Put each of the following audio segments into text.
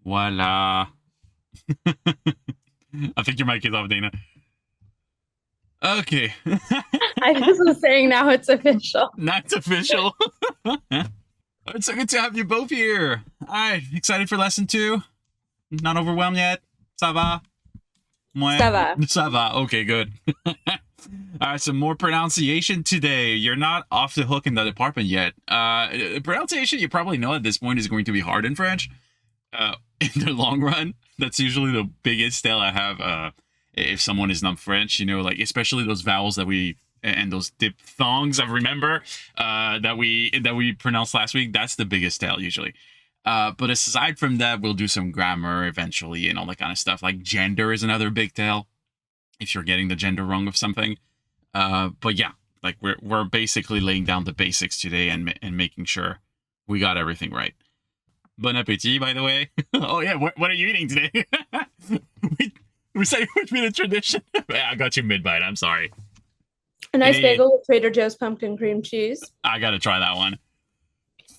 Voila. I think your mic is off, Dana. Okay. I just was saying now it's official. Now it's official. It's so good to have you both here. All right, excited for lesson 2? Not overwhelmed yet? Ça va? Ouais. Ça va. Ça va. Okay, good. All right, some more pronunciation today. You're not off the hook in the department yet. Pronunciation, you probably know at this point, is going to be hard in French. In the long run, that's usually the biggest tell I have. If someone is not French, like especially those vowels that we and those diphthongs, I remember that we pronounced last week. That's the biggest tell usually. But aside from that, we'll do some grammar eventually and all that kind of stuff. Like gender is another big tell if you're getting the gender wrong of something. But yeah, like we're basically laying down the basics today and making sure we got everything right. Bon appetit, by the way. Oh yeah, what are you eating today? we say it would be the tradition. I got you mid-bite, I'm sorry. A nice bagel with Trader Joe's pumpkin cream cheese. I gotta try that one.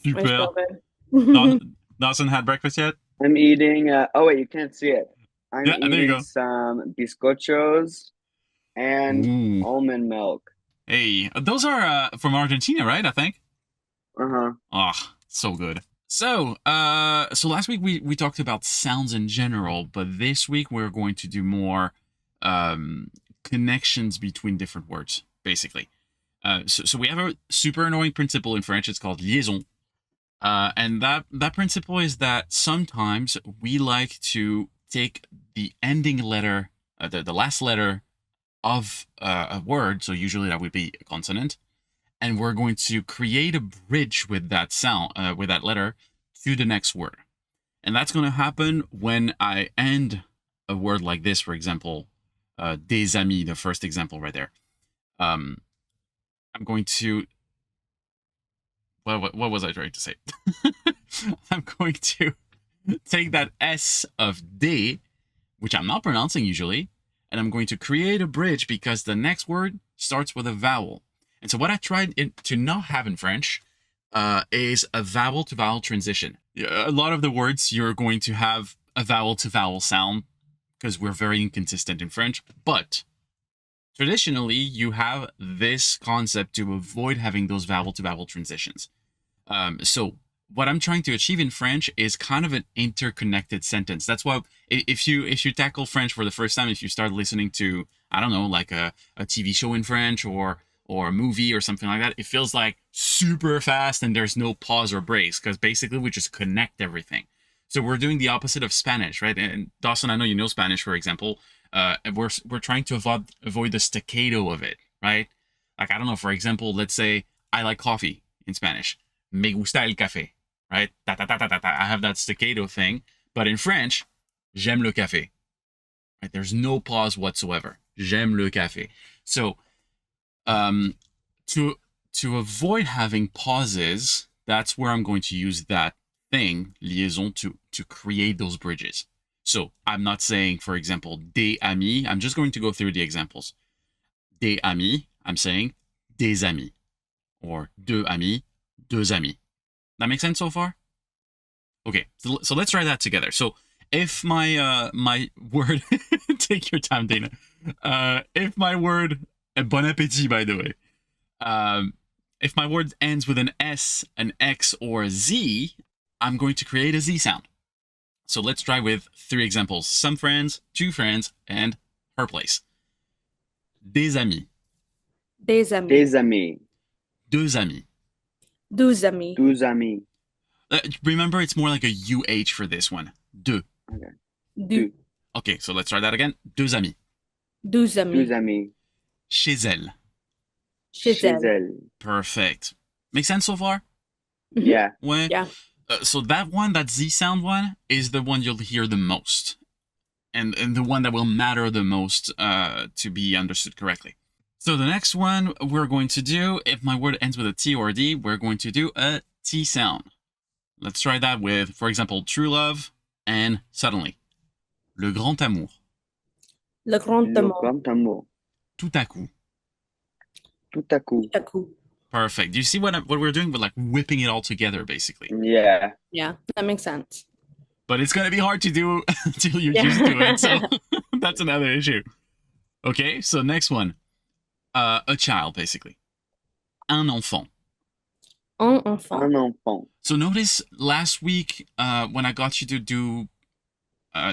Super. Dawson had breakfast yet? I'm eating, oh wait, you can't see it. I'm eating some bizcochos and almond milk. Hey, those are from Argentina, right? I think. Uh-huh. Oh, so good. So last week we talked about sounds in general, but this week we're going to do more connections between different words, basically. So we have a super annoying principle in French. It's called liaison. And that principle is that sometimes we like to take the ending letter, the last letter of a word, so usually that would be a consonant, and we're going to create a bridge with that sound, with that letter, to the next word. And that's going to happen when I end a word like this, for example, des amis, the first example right there. I'm going to... What was I trying to say? I'm going to take that S of des, which I'm not pronouncing usually, and I'm going to create a bridge because the next word starts with a vowel. And so what I tried to not have in French is a vowel-to-vowel transition. A lot of the words you're going to have a vowel-to-vowel sound because we're very inconsistent in French. But traditionally, you have this concept to avoid having those vowel-to-vowel transitions. So what I'm trying to achieve in French is kind of an interconnected sentence. That's why if you tackle French for the first time, if you start listening to, I don't know, like a TV show in French or a movie or something like that, it feels like super fast and there's no pause or breaks because basically we just connect everything. So we're doing the opposite of Spanish, right? And Dawson, I know you know Spanish, for example. We're trying to avoid the staccato of it, right? Like, I don't know, for example, let's say I like coffee in Spanish. Me gusta el café, right? Ta, ta, ta, ta, ta, ta. I have that staccato thing. But in French, j'aime le café. Right? There's no pause whatsoever. J'aime le café. So, to avoid having pauses, that's where I'm going to use that thing, liaison, to create those bridges. So I'm not saying, for example, des amis. I'm just going to go through the examples. Des amis, I'm saying des amis. Or deux amis, deux amis. That makes sense so far? Okay, so let's try that together. So if my my word, take your time, Dana. If my word, bon appétit, by the way. If my word ends with an S, an X, or a Z, I'm going to create a Z sound. So let's try with 3 examples. Some friends, 2 friends, and her place. Des amis. Des amis. Des amis. Deux amis. Deux amis. Deux amis. Remember, it's more like a UH for this one. Deux. Okay. Deux. Okay, so let's try that again. Deux amis. Deux amis. Deux amis. Chez elle. Chez elle. Perfect. Make sense so far? Yeah. Ouais. Yeah. So that one, that Z sound one, is the one you'll hear the most. And the one that will matter the most to be understood correctly. So the next one we're going to do, if my word ends with a T or a D, we're going to do a T sound. Let's try that with, for example, true love and suddenly. Le grand amour. Le grand Le amour. grand amour. Tout à coup. Tout à coup. Tout à coup. Perfect. Do you see what we're doing? We're like whipping it all together, basically. Yeah. Yeah, that makes sense. but it's going to be hard to do until you're used to it. So that's another issue. Okay, so next one. A child, basically. Un enfant. Un enfant. Un enfant. So notice last week when I got you to do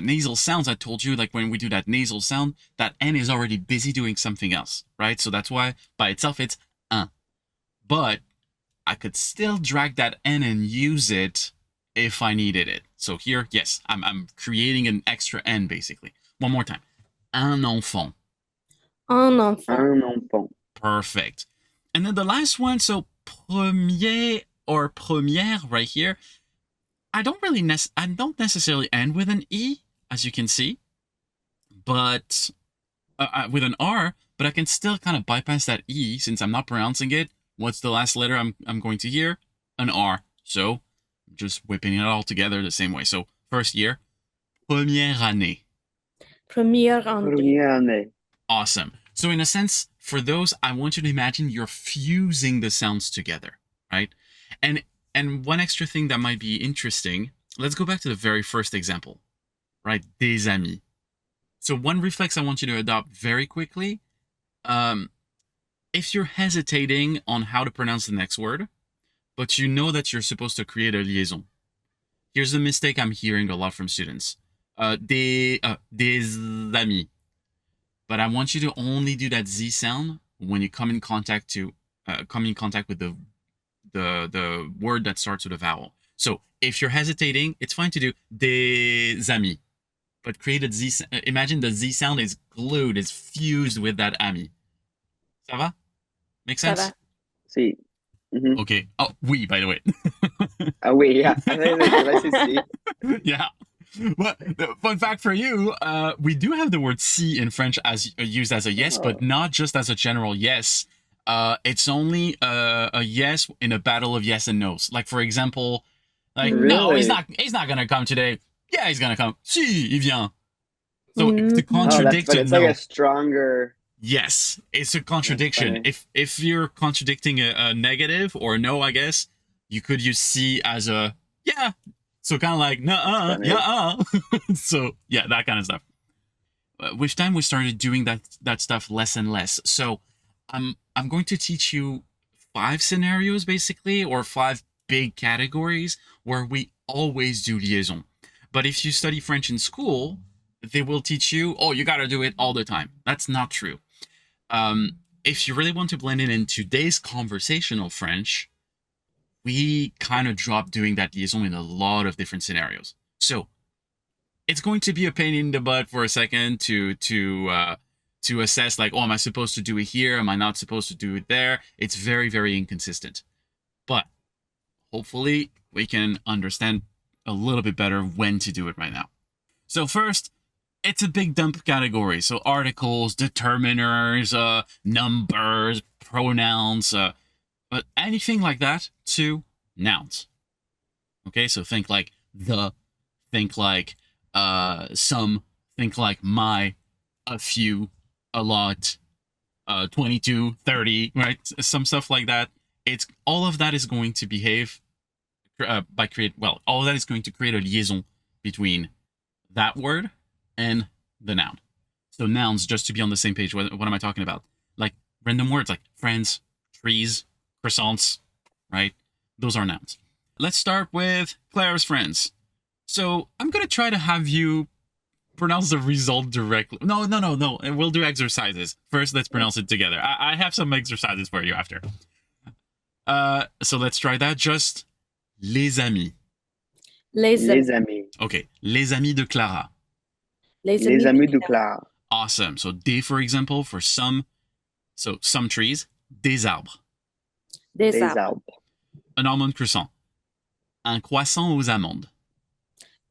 nasal sounds, I told you like when we do that nasal sound, that N is already busy doing something else, right? So that's why by itself it's un. But I could still drag that N and use it if I needed it. So here, yes, I'm creating an extra N basically. One more time. Un enfant. Un enfant. Un enfant. Perfect. And then the last one, so premier or première right here. I don't necessarily end with an E, as you can see, but with an R, but I can still kind of bypass that E since I'm not pronouncing it. What's the last letter I'm going to hear? An R. So just whipping it all together the same way. So first year, première année. Première année. Première année. Awesome. So in a sense, for those, I want you to imagine you're fusing the sounds together, right? And one extra thing that might be interesting, let's go back to the very first example, right? Des amis. So one reflex I want you to adopt very quickly, if you're hesitating on how to pronounce the next word, but you know that you're supposed to create a liaison. Here's the mistake I'm hearing a lot from students. Des amis. But I want you to only do that Z sound when you come in contact with the word that starts with a vowel. So if you're hesitating, it's fine to do des amis, but create a Z. Imagine the Z sound is glued, is fused with that ami. Ça va? Make sense? Ça va. Si. Mm-hmm. Okay. Oh, oui, by the way. Ah oui, yeah. Si. Yeah. Well, fun fact for you, we do have the word si in French as used as a yes, but not just as a general yes. It's only a yes in a battle of yes and no's. Like for example, like no, he's not gonna come today. Yeah, he's gonna come. Si, il vient. So to contradict it's no, like a stronger. Yes, it's a contradiction. If you're contradicting a negative or a no, I guess you could use si as a yeah. So kind of like nuh-uh, yeah. So yeah, that kind of stuff. With time, we started doing that stuff less and less. So I'm going to teach you 5 scenarios basically, or 5 big categories where we always do liaison. But if you study French in school, they will teach you, oh, you got to do it all the time. That's not true. If you really want to blend in today's conversational French, we kind of dropped doing that liaison in a lot of different scenarios. So it's going to be a pain in the butt for a second to assess like, oh, am I supposed to do it here? Am I not supposed to do it there? It's very, very inconsistent. But hopefully we can understand a little bit better when to do it right now. So first, it's a big dump category. So articles, determiners, numbers, pronouns, but anything like that to nouns. Okay, so think like the, think like some, think like my, a few, a lot, 22, 30, right? Some stuff like that. It's all of that is going to behave all of that is going to create a liaison between that word and the noun. So nouns, just to be on the same page, what am I talking about? Like random words like friends, trees, croissants, right? Those are nouns. Let's start with Claire's friends. So I'm going to try to have you pronounce the result directly. No. We'll do exercises. First, let's pronounce it together. I have some exercises for you after. So let's try that. Just les amis. Les amis. Okay. Les amis de Clara. Les amis de Clara. Awesome. So des, for example, for some. So some trees. Des arbres. Des arbres. Un almond croissant. Un croissant aux amandes.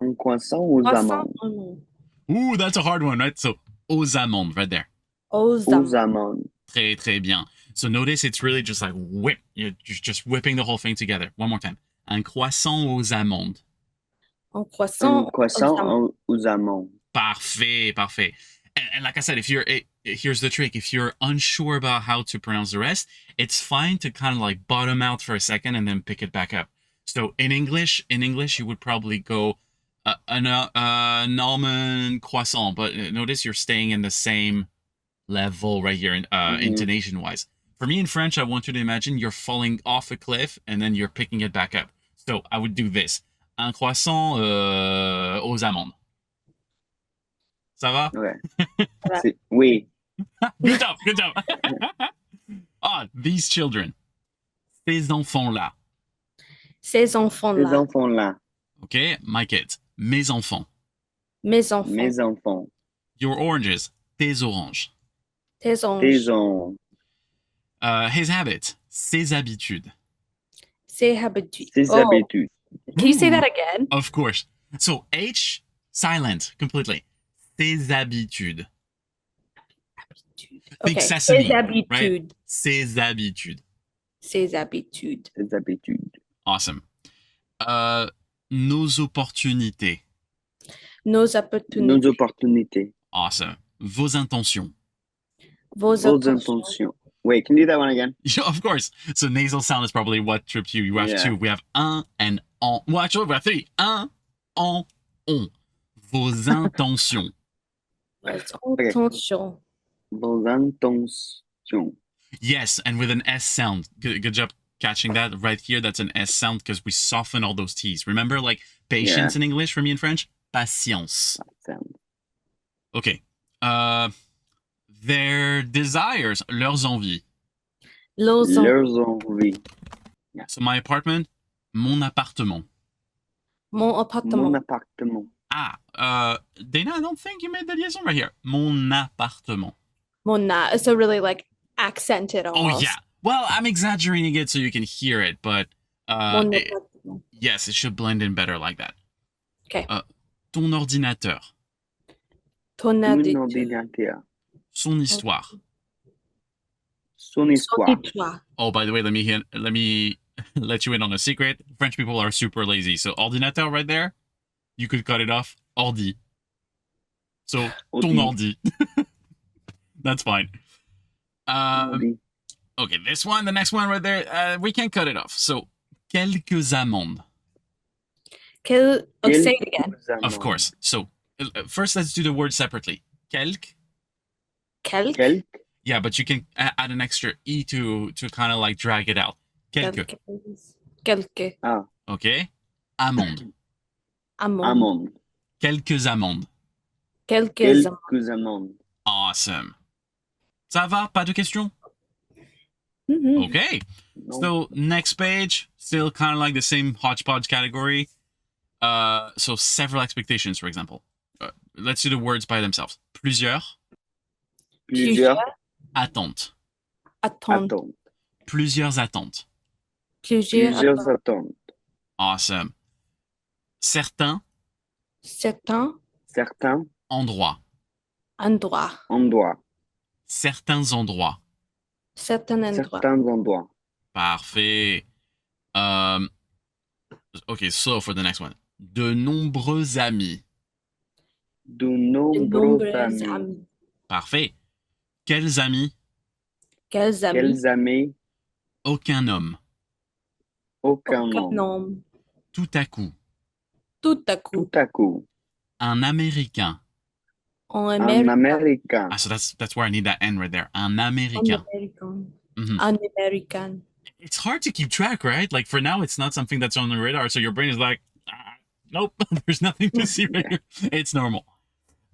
Un croissant aux amandes. Ooh, that's a hard one, right? So aux amandes, right there. Aux amandes. Très, très bien. So notice it's really just like whip. You're just whipping the whole thing together. One more time. Un croissant aux amandes. Un croissant aux amandes. Parfait, parfait. And like I said, here's the trick. If you're unsure about how to pronounce the rest, it's fine to kind of like bottom out for a second and then pick it back up. So in English, you would probably go An almond croissant, but notice you're staying in the same level right here, intonation wise. For me in French, I want you to imagine you're falling off a cliff and then you're picking it back up. So I would do this. Un croissant aux amandes. Ça va? Okay. Oui. Good job, good job. Ah, these children. Ces enfants-là. Ces enfants-là. Ces enfants-là. Okay, my kids. Mes enfants. Mes enfants. Mes enfants. Your oranges. Tes oranges. Tes oranges. Tes oranges. His habits. Ses habitudes. Ses habitudes. Ses habitudes. Can you say that again? Of course. So H, silent completely. Ses habitudes. Think sesame, Ses habitudes. Right? Ses habitudes. Ses habitudes. Ses habitudes. Awesome. Nos opportunités. Nos opportunités. Nos opportunités. Awesome. Vos intentions. Vos intentions. Wait, can you do that one again? Yeah, of course. So nasal sound is probably what tripped you. You have two. We have un and on. Well, actually, we have three. Un, en, on. Vos intentions. Vos intentions. Vos intentions. Yes, and with an S sound. Good job catching that right here. That's an S sound because we soften all those T's. Remember, like patience in English for me in French? Patience. Okay. Their desires, leurs envies. Leurs envies. Yeah. So my apartment, mon appartement. Mon appartement. Mon appartement. Dana, I don't think you made the liaison right here. Mon appartement. So really like accented almost. Oh yeah. Well, I'm exaggerating it so you can hear it, but yes, it should blend in better like that. Okay. Ton ordinateur. Ton ordinateur. Son histoire. Son histoire. Oh, by the way, let me let you in on a secret. French people are super lazy. So ordinateur right there, you could cut it off. Ordi. So ton ordi. That's fine. Okay, this one, the next one right there, we can cut it off. So quelques amendes. Say it again. Of course. So first, let's do the word separately. Quelques. Quelques. Yeah, but you can add an extra E to kind of like drag it out. Quelques. Quelques. Okay. Amende. Amende. Quelques amendes. Quelques amendes. Awesome. Ça va? Pas de questions? Okay. No. So next page, still kind of like the same hodgepodge category. So several expectations, for example. Let's do the words by themselves. Plusieurs. Attentes. Plusieurs attentes. Plusieurs attentes. Awesome. Certains. Endroits. Certains endroits. Certains endroits. Parfait. Okay, so for the next one. De nombreux amis. De nombreux amis. Parfait. Quels amis? Quels amis? Aucun homme. Aucun homme. Tout à coup. Tout à coup. Tout à coup. Un Américain. Un Américain. So that's where I need that N right there. Un Américain. Un Américain. It's hard to keep track, right? Like for now, it's not something that's on the radar. So your brain is like, nope, there's nothing to see right here. It's normal.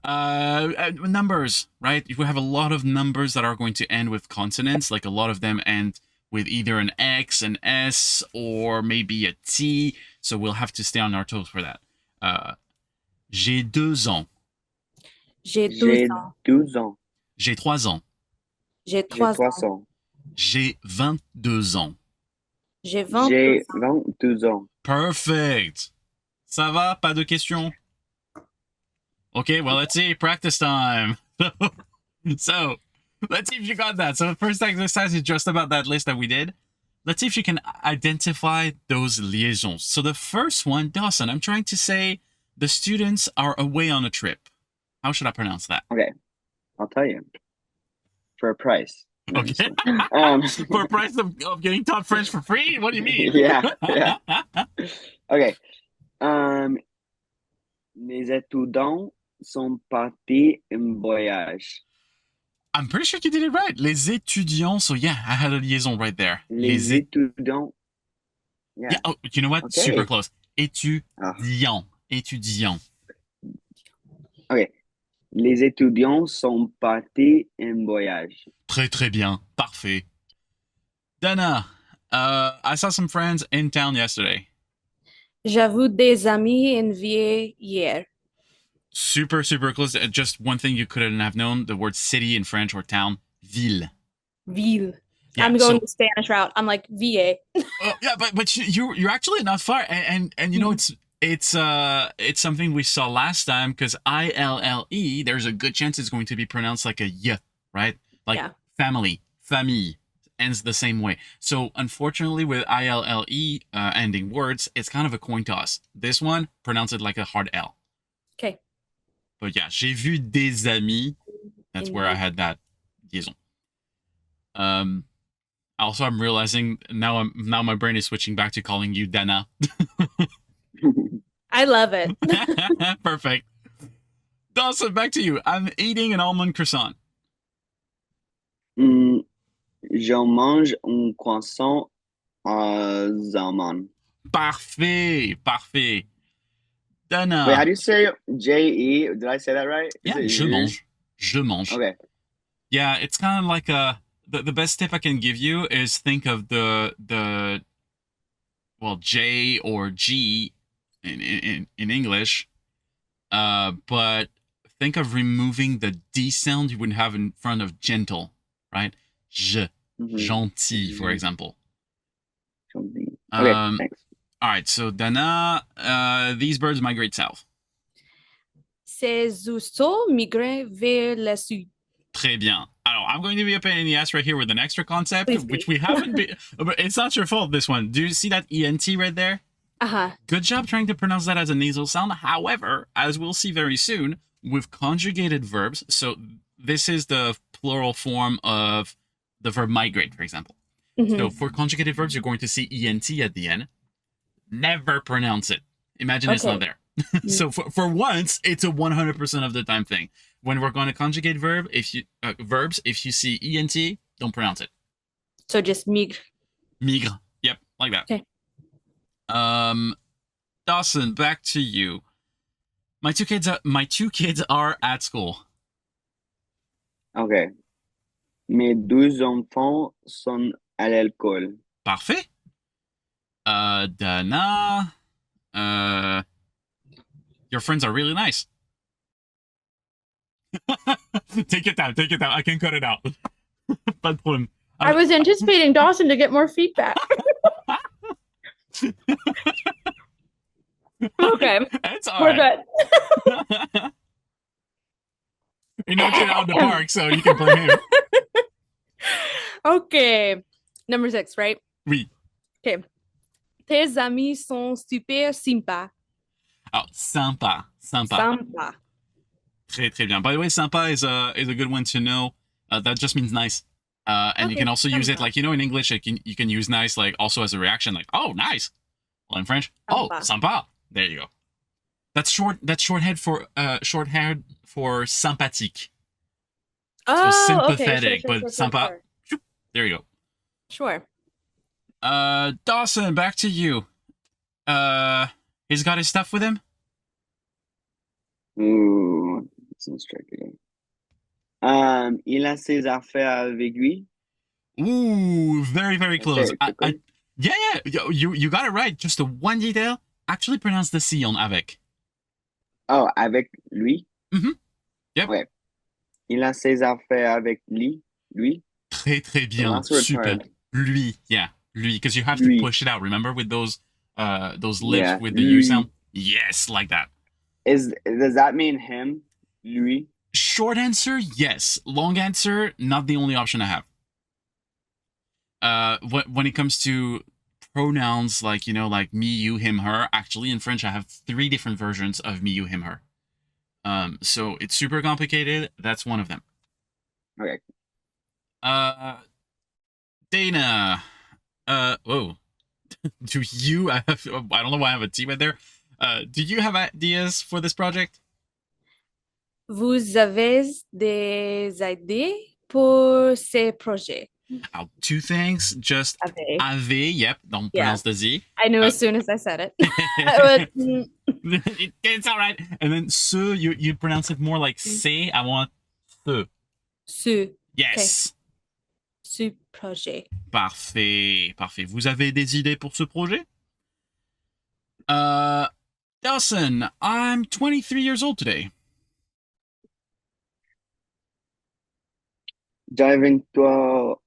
Numbers, right? If we have a lot of numbers that are going to end with consonants, like a lot of them end with either an X, an S, or maybe a T. So we'll have to stay on our toes for that. J'ai 2 ans. J'ai 12 ans. J'ai 3 ans. J'ai 3 ans. J'ai 22 ans. J'ai 22 ans. Perfect. Ça va? Pas de questions? Okay, well, let's see. Practice time. So, let's see if you got that. So, the first exercise is just about that list that we did. Let's see if you can identify those liaisons. So, the first one, Dawson, I'm trying to say the students are away on a trip. How should I pronounce that? Okay, I'll tell you. For a price. Okay. For a price of getting taught French for free? What do you mean? Yeah. Okay. Les étudiants sont partis en voyage. I'm pretty sure you did it right. Les étudiants. So yeah, I had a liaison right there. Les étudiants. Yeah. Yeah. Oh, you know what? Super Okay. close. Ah, Étudiant. Étudiant. okay. Les étudiants sont partis en voyage. Très très bien. Parfait. Dana, I saw some friends in town yesterday. J'avoue des amis en vie hier. Super, super close. Just one thing you couldn't have known: the word city in French or town, ville. Ville. Yeah. I'm going So, the Spanish route. I'm like VA. yeah, but you're actually not far, and you know it's something we saw last time because ILLE. There's a good chance it's going to be pronounced like a y, right? Like Yeah. famille ends the same way. So unfortunately, with ILLE ending words, it's kind of a coin toss. This one pronounce it like a hard L. Okay. But yeah, j'ai vu des amis. That's where I had that liaison. Also, I'm realizing now my brain is switching back to calling you Dana. I love it. Perfect. Dawson, back to you. I'm eating an almond croissant. Je mange un croissant aux amandes. Parfait, parfait. Dana. Wait, how do you say J-E? Did I say that right? Yeah, je mange. Je mange. Okay. Yeah, it's kind of like the best tip I can give you is think of the well, J or G in English, but think of removing the D sound you would have in front of gentle, right? Je, gentil, for example. Okay, thanks. All right, so Dana, these birds migrate south. Ces oiseaux migrent vers le sud. Très bien. Alors, I'm going to be a pain in the ass right here with an extra concept, Please which be. we haven't been. But it's not your fault, this one. Do you see that ENT right there? Uh-huh. Good job trying to pronounce that as a nasal sound. However, as we'll see very soon, with conjugated verbs, so this is the plural form of the verb migrate, for example. Mhm. So for conjugated verbs, you're going to see ENT at the end. Never pronounce it. Imagine it's not there. So for once, it's a 100% of the time thing. When we're going to conjugate verbs, if you see ENT, don't pronounce it. So just migre. Migre. Yep, like that. Okay. Dawson, back to you. My two kids are at school. Okay. Mes deux enfants sont à l'école. Parfait. Dana. Your friends are really nice. Take it down. I can cut it out. Pas de problème. I was anticipating Dawson to get more feedback. Okay. It's all We're right. good. He knocked it out of the park, so you can blame him. Okay. Number 6, right? Oui. Okay. Tes amis sont super sympas. Oh, sympa. Sympa. Très, très bien. By the way, sympa is a good one to know. That just means nice. And you can also use it like, in English, you can use nice like also as a reaction, like, oh, nice. Well, in French, oh, sympa. There you go. That's shorthand for sympathique. Oh, so sympathetic, okay. Sure, but sympa. Sure. There you go. Sure. Dawson, back to you. He's got his stuff with him? Ooh, this is tricky. Il a ses affaires avec lui. Ooh, very, very close. Yeah, you got it right. Just the one detail. Actually pronounce the C on avec. Oh, avec lui? Mm-hmm. Yep. Ouais. Il a ses affaires avec lui. Très, très bien. Super. Lui, yeah. Lui, because you have to push it out, remember, with those lips with the U sound? Yes, like that. Does that mean him? Lui? Short answer, yes. Long answer, not the only option I have. When it comes to pronouns like, like me, you, him, her, actually in French I have 3 different versions of me, you, him, her. So it's super complicated. That's one of them. Okay. Dana. Whoa. Do you? I don't know why I have a T right there. Do you have ideas for this project? Vous avez des idées pour ces projets? Two things. Just Avez. ave. Yep. Don't pronounce the Z. I knew as soon as I said it. It's all right. And then ce, you pronounce it more like c'est. I want ce. Ce. Yes. Okay. Ce projet. Parfait. Parfait. Vous avez des idées pour ce projet? Dawson, I'm 23 years old today. Diving to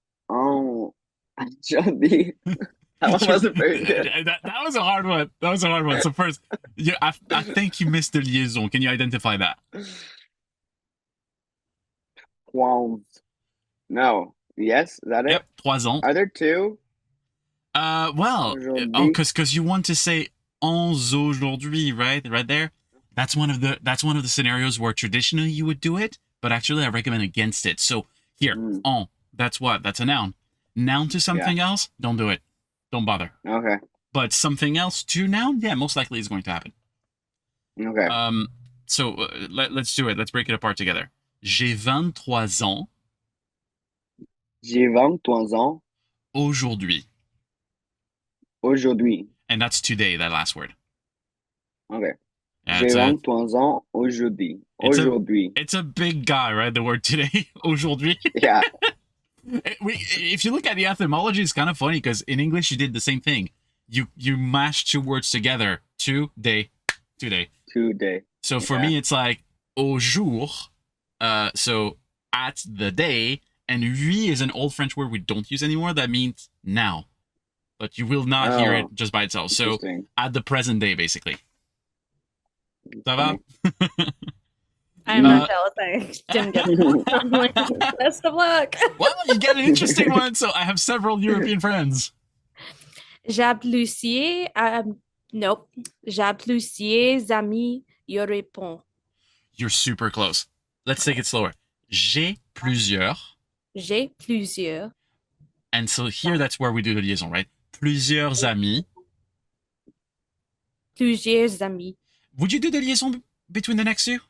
Jody. That one wasn't very good. That was a hard one. That was a hard one. So first, yeah, I think you missed the liaison. Can you identify that? No. Yes, is that it? Yep, 3 ans. Are there two? Well, because you want to say ons aujourd'hui, right? Right there. That's one of the scenarios where traditionally you would do it, but actually I recommend against it. So here, on. That's what? That's a noun. Noun to something else, don't do it. Don't bother. Okay. But something else to noun, yeah, most likely is going to happen. Okay. So let's do it. Let's break it apart together. J'ai 23 ans. J'ai 23 ans. Aujourd'hui. Aujourd'hui. And that's today, that last word. Okay. Yeah, J'ai 23 ans aujourd'hui. Aujourd'hui. It's a big guy, right? The word today. Aujourd'hui. Yeah. If you look at the etymology, it's kind of funny because in English you did the same thing. You mash two words together. Today. So for me, it's like au jour. So at the day. And lui is an old French word we don't use anymore. That means now. But you will not hear it just by itself. So at the present day, basically. Ça va? I'm not jealous. I didn't get it. I'm like, best of luck. Well, you get an interesting one. So I have several European friends. J'applaudis. Nope. J'applaudis amis. Je réponds. You're super close. Let's take it slower. J'ai plusieurs. J'ai plusieurs. And so here, that's where we do the liaison, right? Plusieurs amis. Plusieurs amis. Would you do the liaison between the next two?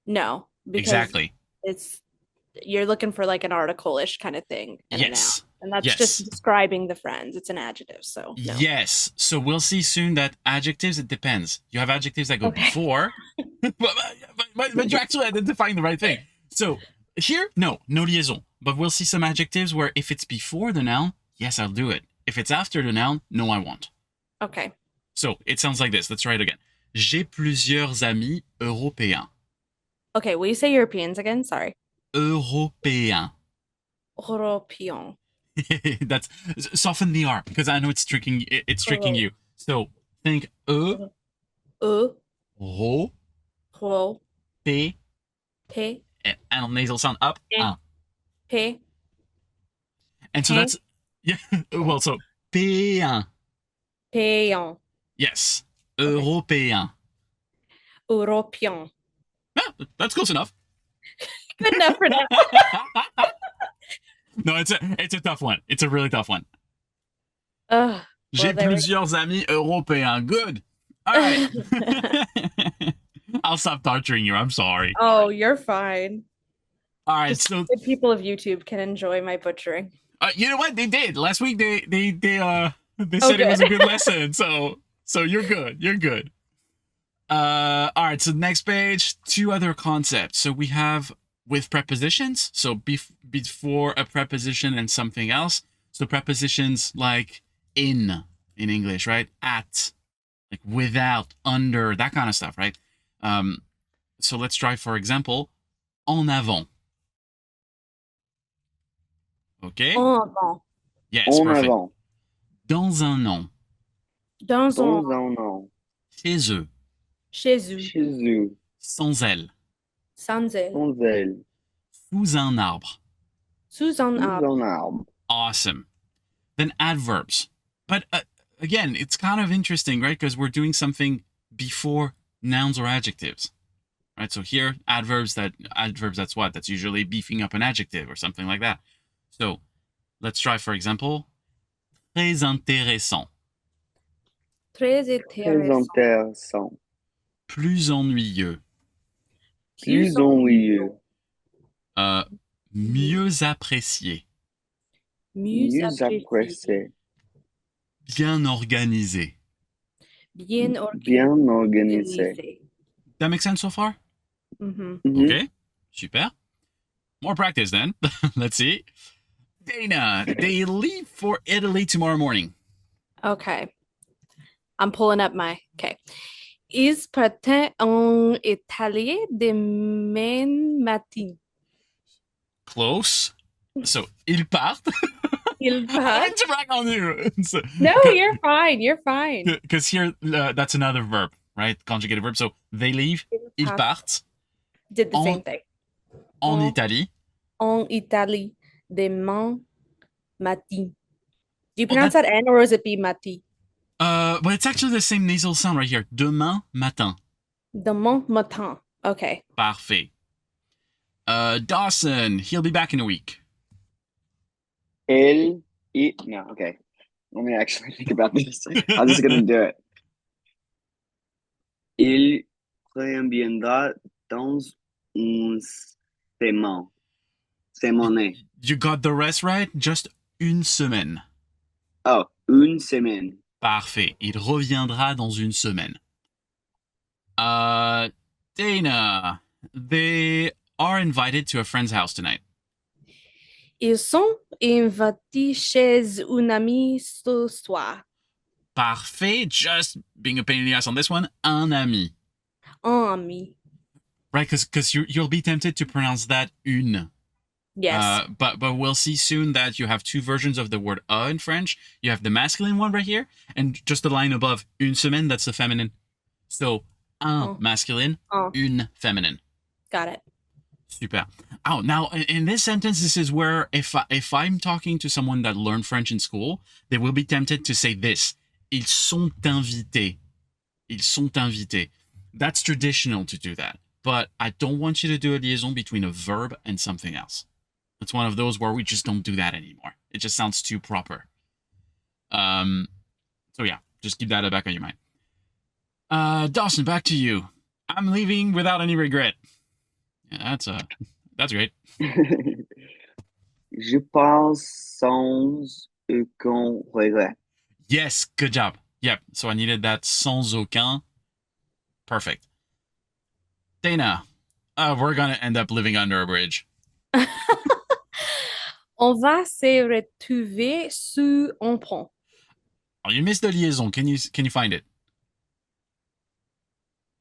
No. Exactly. You're looking for like an article-ish kind of thing. Yes. And that's just describing the friends. It's an adjective, so no. Yes. So we'll see soon that adjectives, it depends. You have adjectives that go before, but you're actually identifying the right thing. So here, no liaison. But we'll see some adjectives where if it's before the noun, yes, I'll do it. If it's after the noun, no, I won't. Okay. So it sounds like this. Let's try it again. J'ai plusieurs amis européens. Okay, will you say Europeans again? Sorry. Européens. Européen. That's soften the R because I know it's tricking. It's tricking you. So think ro, p, and nasal sound up. P. And so that's well. So péen. Péan. Yes. Européen. Européen. Yeah, that's close enough. Good enough for now. No, it's a tough one. It's a really tough one. J'ai well, plusieurs amis européens. Good. All right. I'll stop torturing you. I'm sorry. Oh, you're fine. All right. Just so the people of YouTube can enjoy my butchering. You know what? They did. Last week they said it was a good lesson. So you're good. You're good. All right. So next page, two other concepts. So we have with prepositions. So before a preposition and something else. So prepositions like in English, right? At, like without, under, that kind of stuff, right? So let's try, for example, en avant. Okay? En avant. Yes, en perfect. avant. Dans un nom. Dans un nom. Chez eux. Chez eux. Chez eux. Sans elle. Sans elle. Sans elle. Sous un arbre. Sous un arbre. Sous un arbre. Awesome. Then adverbs. But again, it's kind of interesting, right? Because we're doing something before nouns or adjectives. Right? So here, adverbs, that's what? That's usually beefing up an adjective or something like that. So let's try, for example, très intéressant. Très Très intéressant. intéressant. Plus ennuyeux. Plus ennuyeux. Mieux apprécié. Mieux apprécié. apprécié. Bien organisé. Bien Bien organisé. organisé. That makes sense so far? Mhm. Okay, super. More practice then. Let's see. Dana, they leave for Italy tomorrow morning. Okay. I'm pulling up my. Okay. Ils partent en Italie demain matin. Close. So, ils partent. Ils I partent. didn't brag on you. So, No, you're fine. You're fine. Because here, that's another verb, right? Conjugated verb. So, they leave. Ils partent. Did the same thing. En Italie. En Italie demain matin. Do you pronounce that N or is it B matin? But it's actually the same nasal sound right here. Demain matin. Demain matin. Okay. Parfait. Dawson, he'll be back in a week. No, okay. Let me actually think about this. I'm just gonna do it. Il reviendra dans une semaine. Semaine. You got the rest right? Just une semaine. Oh, une semaine. Parfait. Il reviendra dans une semaine. Dana, they are invited to a friend's house tonight. Ils sont invités chez un ami ce soir. Parfait. Just being a pain in the ass on this one. Un ami. Un ami. Right, because you'll be tempted to pronounce that une. Yes. But we'll see soon that you have two versions of the word in French. You have the masculine one right here, and just the line above, une semaine, that's the feminine. So, un masculine, une feminine. Got it. Super. Oh, now in this sentence, this is where if I'm talking to someone that learned French in school, they will be tempted to say this. Ils sont invités. Ils sont invités. That's traditional to do that. But I don't want you to do a liaison between a verb and something else. It's one of those where we just don't do that anymore. It just sounds too proper. So yeah, just keep that back on your mind. Dawson, back to you. I'm leaving without any regret. Yeah, that's great. Je pense sans aucun regret. Yes, good job. Yep. So I needed that sans aucun. Perfect. Dana, we're gonna end up living under a bridge. On va se retrouver sous un pont. Oh, you missed the liaison. Can you find it?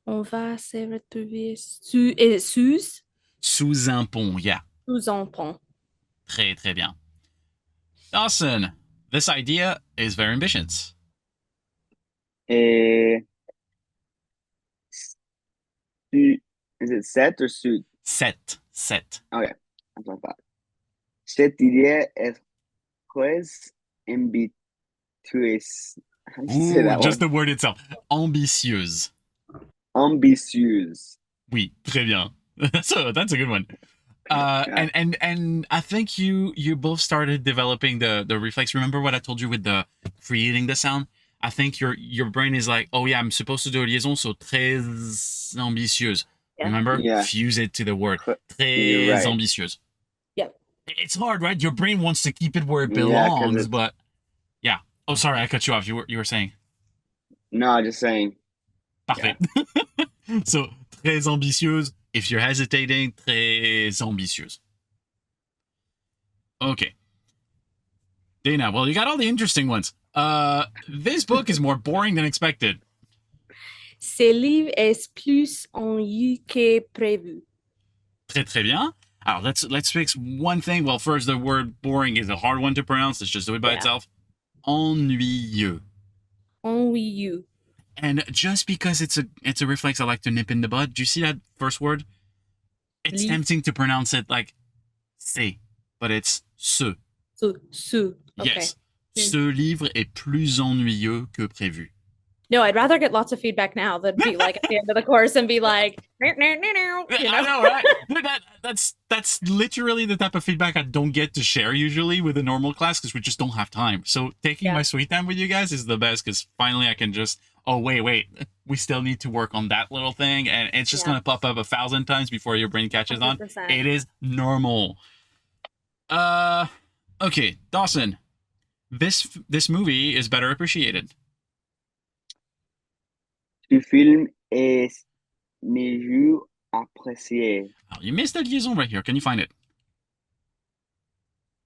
On va se retrouver sous Sous un pont. Yeah. Sous un pont. Très très bien. Dawson, this idea is very ambitious. Is it set or suit? Set. Okay, that's what I thought. Cette idée est très ambitieuse. How do you say that just one? the word itself. Ambitieuse. Ambitieuse. Oui, très bien. That's a good one. Yeah. And I think you both started developing the reflex. Remember what I told you with the creating the sound? I think your brain is like, oh yeah, I'm supposed to do a liaison, so très ambitieuse. Yeah. Remember? Yeah. Fuse it to the word. You're Très right. ambitieuse. Yep. It's hard, right? Your brain wants to keep it where it Yeah, 'cause belongs, it's- but yeah. Oh, sorry, I cut you off. You were saying. No, just saying. Parfait. So, très ambitieuse. If you're hesitating, très ambitieuse. Okay. Dana, well, you got all the interesting ones. This book is more boring than expected. Ce livre est plus ennuyeux que prévu. Très, très bien. Alors, let's fix one thing. Well, first, the word boring is a hard one to pronounce. Let's just do it by itself. Ennuyeux. Ennuyeux. And just because it's a reflex I like to nip in the bud, do you see that first word? It's tempting to pronounce it like c'est, but it's ce. Sous. Okay. Yes. Ce livre est plus ennuyeux que prévu. No, I'd rather get lots of feedback now than be like at the end of the course and be like, you know? I know, right? That's that's literally the type of feedback I don't get to share usually with a normal class because we just don't have time. So taking my sweet time with you guys is the best because finally I can just, oh, wait, we still need to work on that little thing. And it's just going to pop up 1,000 times before your brain catches 100%. On. It is normal. Okay, Dawson, this movie is better appreciated. Ce film est mieux apprécié. Oh, you missed the liaison right here. Can you find it?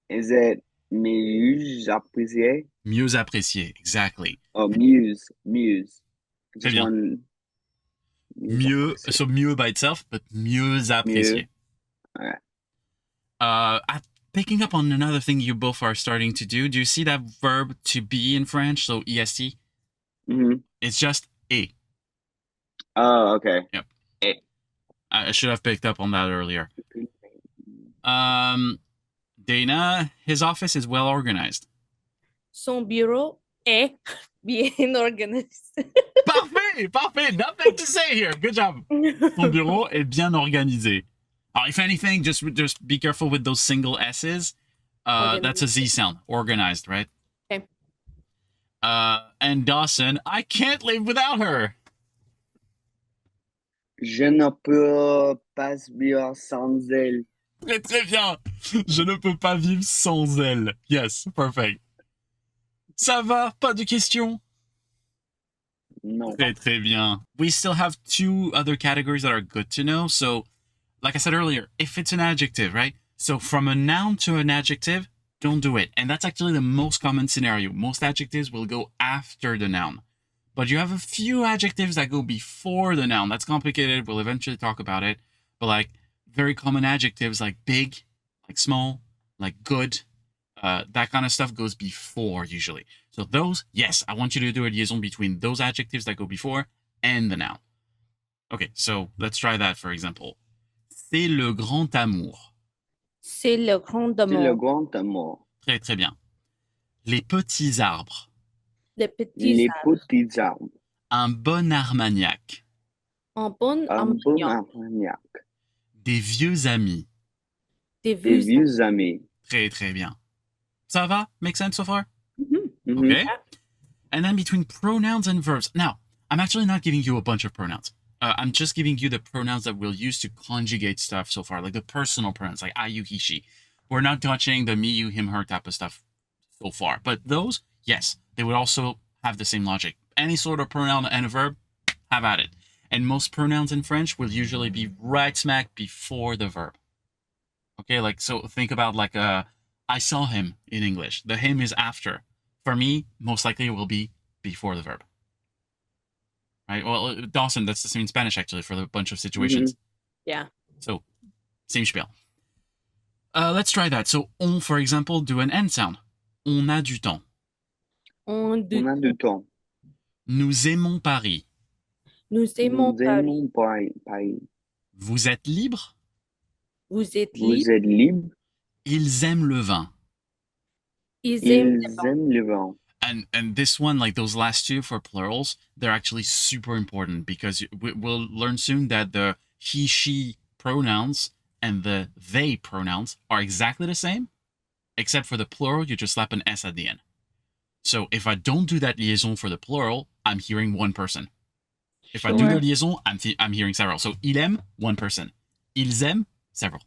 Is it mieux apprécié? Mieux apprécié, exactly. Oh, muse. Très bien. Mieux, so mieux by itself, but mieux apprécié. Okay. Picking up on another thing you both are starting to do you see that verb to be in French, so est? Mm-hmm. It's just et. Oh, okay. Yep. Et. I should have picked up on that earlier. Dana, his office is well organized. Son bureau est bien organisé. Parfait. Nothing to say here. Good job. Son bureau est bien organisé. If anything, just be careful with those single S's. That's a Z sound. Organized, right? Okay. And Dawson, I can't live without her. Je ne peux pas vivre sans elle. Très bien. Je ne peux pas vivre sans elle. Yes, perfect. Ça va? Pas de questions? No. Très bien. We still have 2 other categories that are good to know. So, like I said earlier, if it's an adjective, right? So from a noun to an adjective, don't do it. And that's actually the most common scenario. Most adjectives will go after the noun. But you have a few adjectives that go before the noun. That's complicated. We'll eventually talk about it. But like very common adjectives like big, like small, like good, that kind of stuff goes before usually. So those, yes, I want you to do a liaison between those adjectives that go before and the noun. Okay, so let's try that, for example. C'est le grand amour. C'est le grand amour. C'est le grand amour. Très bien. Les petits arbres. Les petits arbres. Un bon Armagnac. Un bon Armagnac. Des vieux amis. Des vieux amis. Très bien. Ça va? Make sense so far? Mm-hmm. Okay. And then between pronouns and verbs. Now, I'm actually not giving you a bunch of pronouns. I'm just giving you the pronouns that we'll use to conjugate stuff so far, like the personal pronouns, like I, you, he, she. We're not touching the me, you, him, her type of stuff so far. But those, yes, they would also have the same logic. Any sort of pronoun and a verb, have at it. And most pronouns in French will usually be right smack before the verb. Okay, like, so think about like I saw him in English. The him is after. For me, most likely it will be before the verb. Right? Well, Dawson, that's the same in Spanish, actually, for a bunch of situations. Mm-hmm. Yeah. So, same spiel. Let's try that. So, on, for example, do an N sound. On a du temps. On a du temps. Nous aimons Paris. Nous aimons Paris. Vous êtes libre? Vous êtes libre? Ils aiment le vin. Ils aiment le vin. And this one, like those last 2 for plurals, they're actually super important because we'll learn soon that the he, she pronouns and the they pronouns are exactly the same, except for the plural, you just slap an S at the end. So if I don't do that liaison for the plural, I'm hearing one person. If I do the liaison, I'm hearing several. So il aime, one person. Ils aiment, several.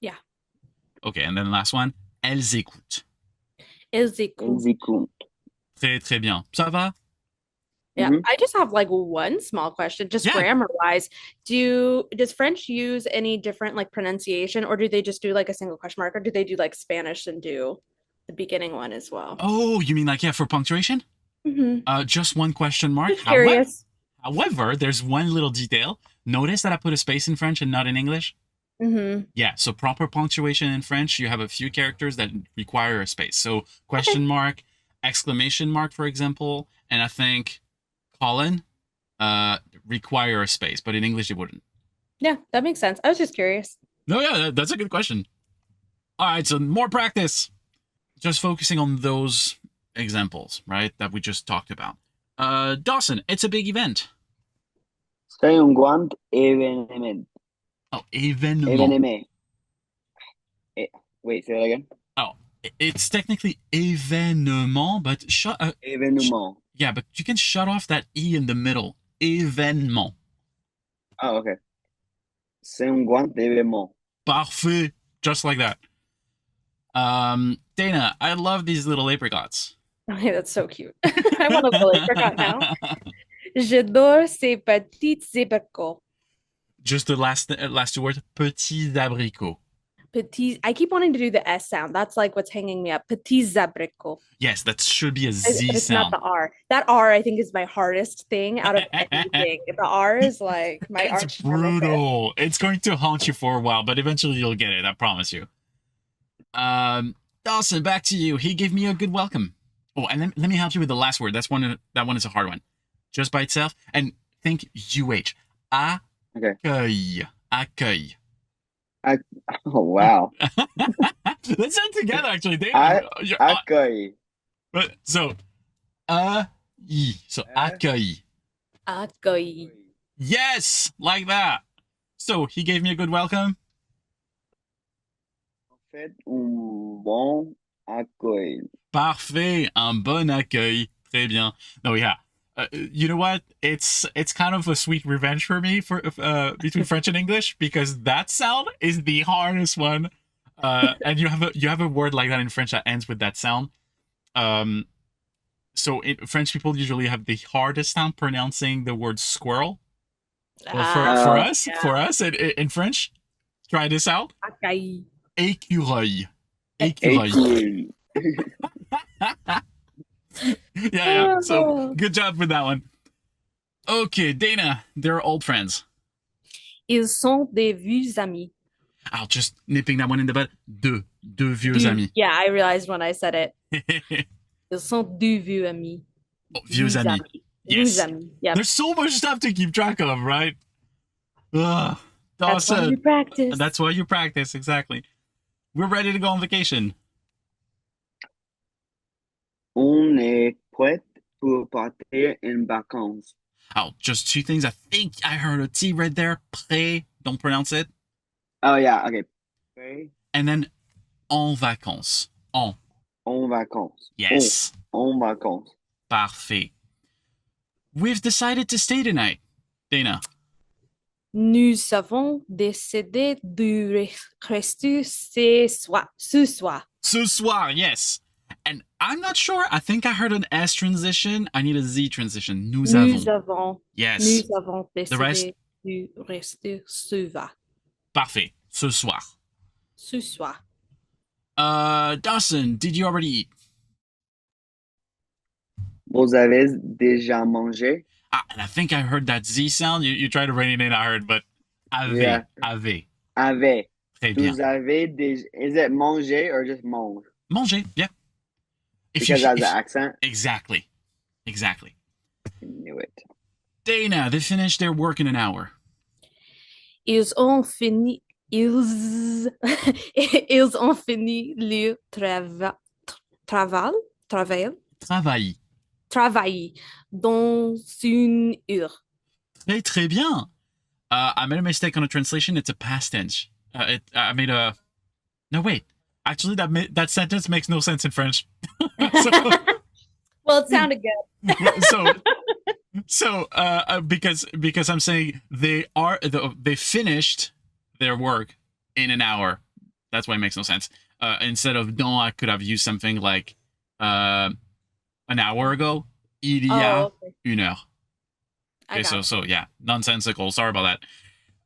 Yeah. Okay, and then the last one, elles écoutent. Elles écoutent. Très bien. Ça va? Yeah, I just have like one small question, just grammar wise. Does French use any different like pronunciation, or do they just do like a single question mark, or do they do like Spanish and do the beginning one as well? Oh, you mean like, for punctuation? Mm-hmm. Just one question mark. Just curious. However, there's one little detail. Notice that I put a space in French and not in English? Mm-hmm. Yeah, so proper punctuation in French, you have a few characters that require a space. So question mark, exclamation mark, for example, and I think colon require a space, but in English it wouldn't. Yeah, that makes sense. I was just curious. No, yeah, that's a good question. All right, so more practice. Just focusing on those examples, right, that we just talked about. Dawson, it's a big event. C'est un grand événement. Oh, événement. Wait, say that again. Oh, it's technically événement, but Événement. yeah, but you can shut off that E in the middle. Événement. Oh, okay. C'est un grand événement. Parfait. Just like that. Dana, I love these little apricots. Okay, that's so cute. I want a little apricot now. J'adore ces petits abricots. Just the last two words. Petits abricots. Petits. I keep wanting to do the S sound. That's like what's hanging me up. Petits abricots. Yes, that should be a Z But it's sound. not the R. That R, I think, is my hardest thing out of anything. The R is like my arch. It's brutal. It's going to haunt you for a while, but eventually you'll get it. I promise you. Dawson, back to you. He gave me a good welcome. Oh, and let me help you with the last word. That one is a hard one. Just by itself. And think UH. Accueil. Accueil. Oh, wow. Let's say it together, actually. Accueil. So, so accueil. Accueil. Yes, like that. So, he gave me a good welcome. Faites un bon accueil. Parfait, un bon accueil. Très bien. No, yeah. You know what? It's kind of a sweet revenge for me for between French and English because that sound is the hardest one. And you have a word like that in French that ends with that sound. So French people usually have the hardest sound pronouncing the word squirrel. Well, for us in French, try this out. Accueil. Écureuil. Écureuil. Yeah. So good job with that one. Okay, Dana, they're old friends. Ils sont des vieux amis. I'll just nipping that one in the bud. Deux vieux amis. Yeah, I realized when I said it. Ils sont deux vieux amis. Oh, vieux amis. Yes. Vieux amis. Yep. There's so much stuff to keep track of, right? Ugh. That's why you practice. That's why you practice, exactly. We're ready to go on vacation. On est prêt pour partir en vacances. Oh, just two things. I think I heard a T right there. Prêt. Don't pronounce it. Oh, yeah. Okay. Prêt. And then en vacances. En vacances. Yes. En vacances. Parfait. We've decided to stay tonight, Dana. Nous avons décidé de rester ce soir. Ce soir, yes. And I'm not sure. I think I heard an S transition. I need a Z transition. Nous avons. Yes. Nous avons The décidé de rester ce soir. Parfait. Ce soir. Ce soir. Dawson, did you already eat? Vous avez déjà mangé? And I think I heard that Z sound. You tried to rein it in, I heard, but avez. Yeah. Avez. Avez. Très bien. Vous avez déjà... Is it manger or just mange? Manger, yeah. Because that's the accent? Exactly. I knew it. Dana, they finished their work in an hour. Ils ont fini le travail dans une heure. Très bien. I made a mistake on a translation. It's a past tense. I made a... No, wait. Actually, that sentence makes no sense in French. Well, it sounded good. Because I'm saying they finished their work in an hour. That's why it makes no sense. Instead of dont, I could have used something like an hour ago. Il y a une heure. Okay, so yeah, nonsensical. Sorry about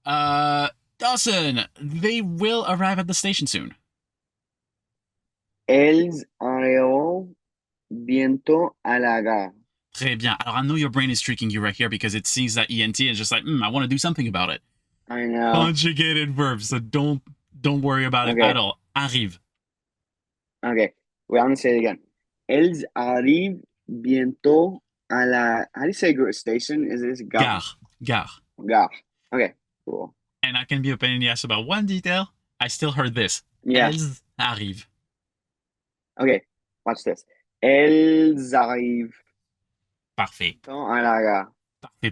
that. Dawson, they will arrive at the station soon. Elles arriveront bientôt à la gare. Très bien. Alors, I know your brain is tricking you right here because it sees that ENT and it's just like, I want to do something about it. I know. Conjugated verbs, so don't worry about it at all. Arrive. Okay, wait, I'm going to say it again. Elles arrivent bientôt à la... How do you say station? Is this gare? Gare. Okay, cool. And I can be a pain in the ass about one detail. I still heard this. Yeah. Elles arrivent. Okay, watch this. Elles arrivent. Parfait. À la gare.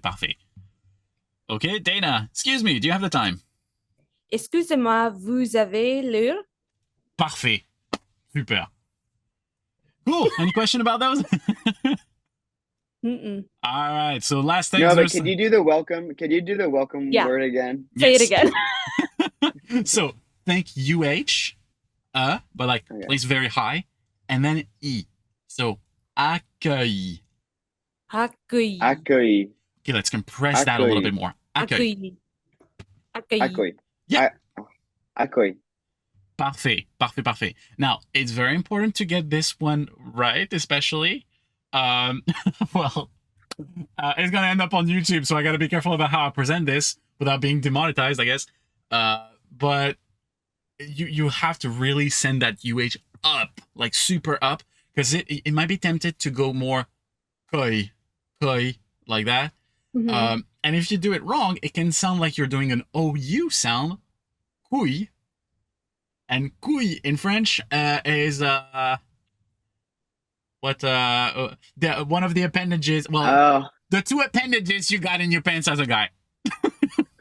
Parfait. Okay, Dana, excuse me, do you have the time? Excusez-moi, vous avez l'heure? Parfait. Super. Cool. Any question about those? Mm-mm. All right. So last thing. No, but can you do the welcome? Can you do the welcome Yeah. word again? Say it again. So think UH, but like placed very high, and then E. So accueil. Accueil. Accueil. Okay, let's compress that a little bit more. Accueil. Accueil. Yeah. Accueil. Parfait. Parfait. Parfait. Now, it's very important to get this one right, especially. Well, it's going to end up on YouTube, so I got to be careful about how I present this without being demonetized, I guess. But you have to really send that UH up, like super up, because it might be tempted to go more koi, like that. Mm-hmm. And if you do it wrong, it can sound like you're doing an OU sound, couille. And couille in French is one of the appendages. Well, the two appendages you got in your pants as a guy.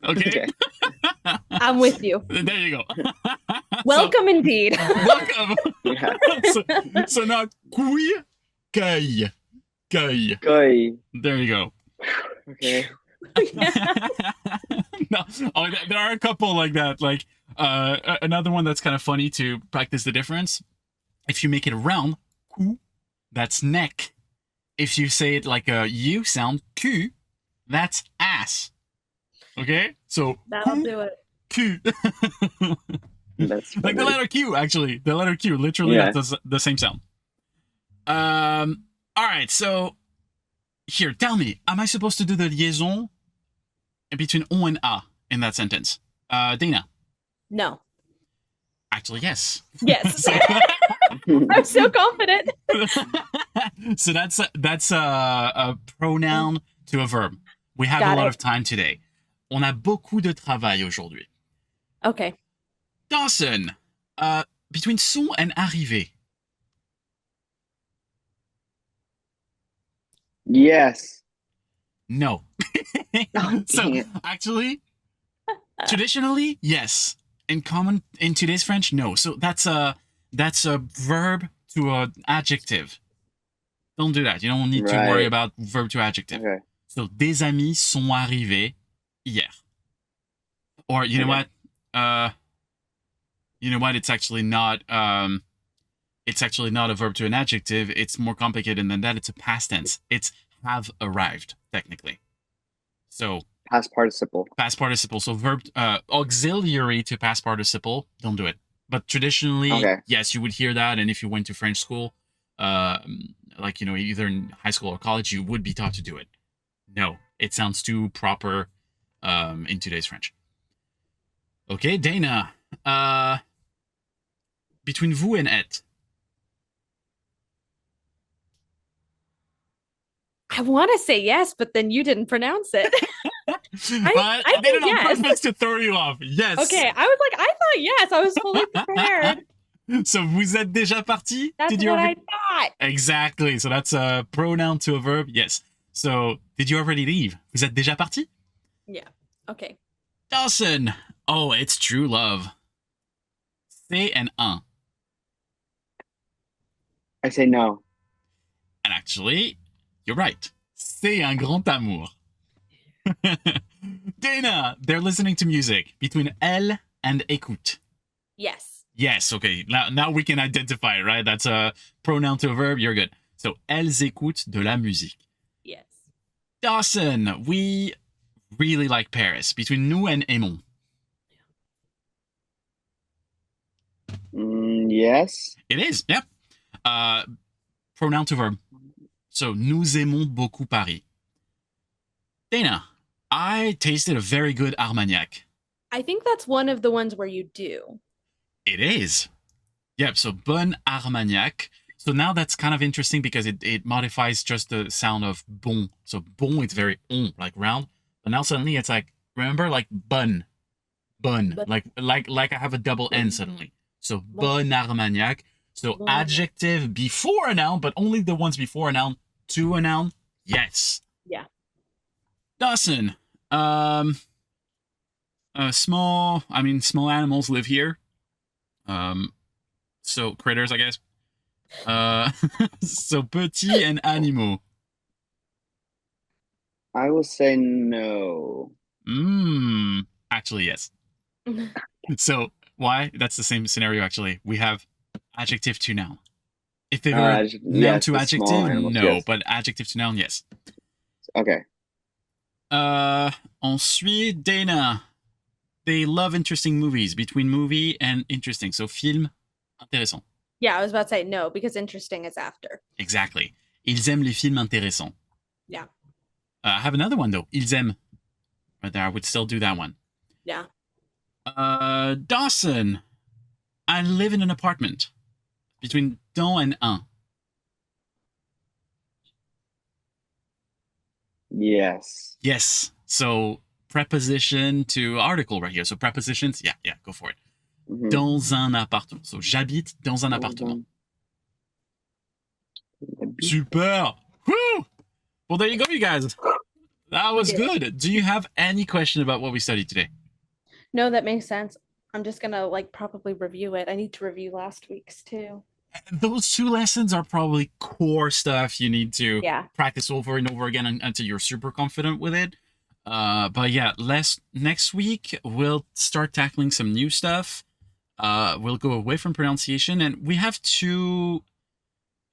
Okay. I'm with you. There you go. Welcome indeed. Welcome. Yeah. So now couille, cueille. There you go. Okay. No, there are a couple like that. Like another one that's kind of funny to practice the difference. If you make it round, cou, that's neck. If you say it like a U sound, cul, that's ass. Okay, so that'll do it. Q. That's like the letter Q, actually. The letter Q, literally, that's the same sound. All right, so here, tell me, am I supposed to do the liaison between on and a in that sentence? Dana? No. Actually, yes. Yes. I'm so confident. So that's a pronoun to a verb. We have a lot of time today. On a beaucoup de travail aujourd'hui. Okay. Dawson, between sont and arrivé. Yes. No. So actually, traditionally, yes. In today's French, no. So that's a verb to an adjective. Don't do that. You don't need to worry about verb to adjective. Okay. So des amis sont arrivés hier. Or you know what? It's actually not. It's actually not a verb to an adjective. It's more complicated than that. It's a past tense. It's have arrived technically. So past participle. Past participle. So verb auxiliary to past participle. Don't do it. But traditionally, yes, you would hear that. And if you went to French school, like either in high school or college, you would be taught to do it. No, it sounds too proper in today's French. Okay, Dana. Between vous and et. I want to say yes, but then you didn't pronounce it. I did it on purpose to throw you off. Yes. Okay, I was like, I thought yes. I was fully prepared. So vous êtes déjà parti? That's what I thought. Exactly. So that's a pronoun to a verb. Yes. So did you already leave? Vous êtes déjà parti? Yeah. Okay. Dawson. Oh, it's true love. C'est and un. I say no. And actually, you're right. C'est un grand amour. Dana, they're listening to music between elle and écoute. Yes. Yes, okay. Now we can identify, right? That's a pronoun to a verb. You're good. So, elles écoutent de la musique. Yes. Dawson, we really like Paris. Between nous and aimons. Yes. It is, yep. Pronoun to verb. So, nous aimons beaucoup Paris. Dana, I tasted a very good Armagnac. I think that's one of the ones where you do. It is. Yep, so bon Armagnac. So now that's kind of interesting because it modifies just the sound of bon. So bon, it's very like round. But now suddenly it's like, remember, like bun. Like I have a double N suddenly. So bon Armagnac. So adjective before a noun, but only the ones before a noun to a noun. Yes. Yeah. Dawson, small animals live here. So critters, I guess. So petits and animaux. I will say no. Actually, yes. So why? That's the same scenario. Actually, we have adjective to noun. If they were noun yes, to the adjective, small animals, no. yes. But adjective to noun, yes. Okay. Ensuite, Dana. They love interesting movies. Between movie and interesting. So film intéressant. Yeah, I was about to say no because interesting is after. Exactly. Ils aiment les films intéressants. Yeah. I have another one though. Ils aiment. But I would still do that one. Yeah. Dawson. I live in an apartment. Between dans and un. Yes. Yes. So preposition to article right here. So prepositions, yeah, go for it. Mhm. Dans un appartement. So j'habite dans un appartement. Super. Woo! Well, there you go, you guys. That was good. Do you have any question about what we studied today? No, that makes sense. I'm just gonna like probably review it. I need to review last week's too. Those 2 lessons are probably core stuff you need to Yeah. practice over and over again until you're super confident with it. But yeah, next week we'll start tackling some new stuff. We'll go away from pronunciation, and we have 2.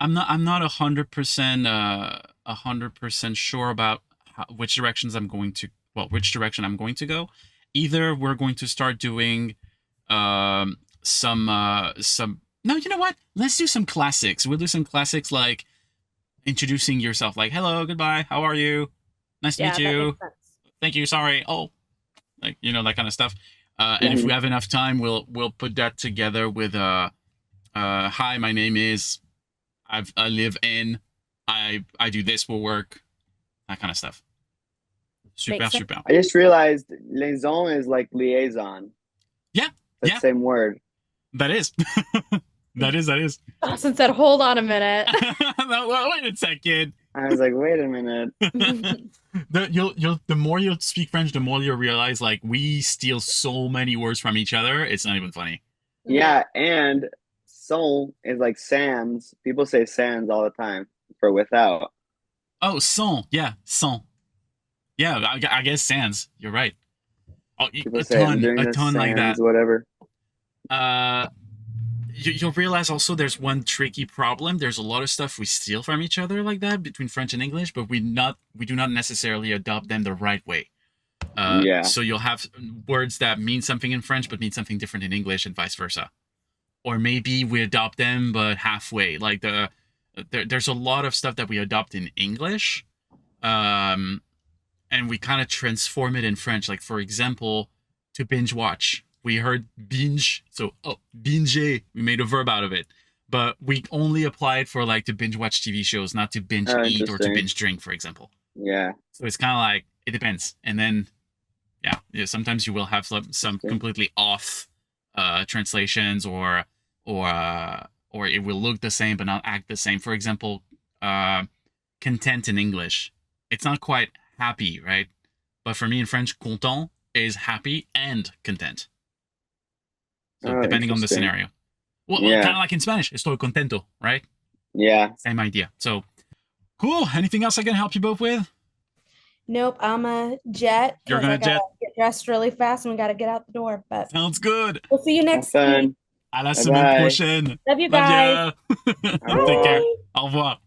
I'm not 100% sure about which direction I'm going to go. Either we're going to start doing some no, you know what? Let's do some classics. We'll do some classics like introducing yourself, like hello, goodbye, how are you? Nice to meet you. Thank you, sorry. Oh, like that kind of stuff. And if we have enough time, we'll put that together with hi, my name is, I live in, I do this for work, that kind of stuff. Super. I just realized liaison is like liaison. Yeah. It's the same word. That is. that is. Dawson said, hold on a minute. No, wait a second. I was like, wait a minute. The more you speak French, the more you'll realize like we steal so many words from each other. It's not even funny. Yeah, and son is like sans. People say sans all the time for without. Oh, sans. Yeah, sans. Yeah, I guess sans. You're right. Oh, a ton like that. Whatever. You'll realize also there's one tricky problem. There's a lot of stuff we steal from each other like that between French and English, but we do not necessarily adopt them the right way. So you'll have words that mean something in French but mean something different in English and vice versa. Or maybe we adopt them but halfway. Like there's a lot of stuff that we adopt in English, and we kind of transform it in French. Like for example, to binge watch. We heard binge, so binge. We made a verb out of it, but we only apply it for like to binge watch TV shows, not to binge eat or to binge drink, for example. Yeah. So it's kind of like it depends, and then yeah, sometimes you will have some completely off translations, or it will look the same but not act the same. For example, content in English, it's not quite happy, right? But for me in French, content is happy and content. So depending on the scenario. Well, kind of like in Spanish, estoy contento, right? Yeah. Same idea. So, cool. Anything else I can help you both with? Nope, I'm a jet. You're gonna jet? Get dressed really fast and we gotta get out the door. But sounds good. We'll see you next week. À la semaine prochaine. Love you guys. Take care. Au revoir.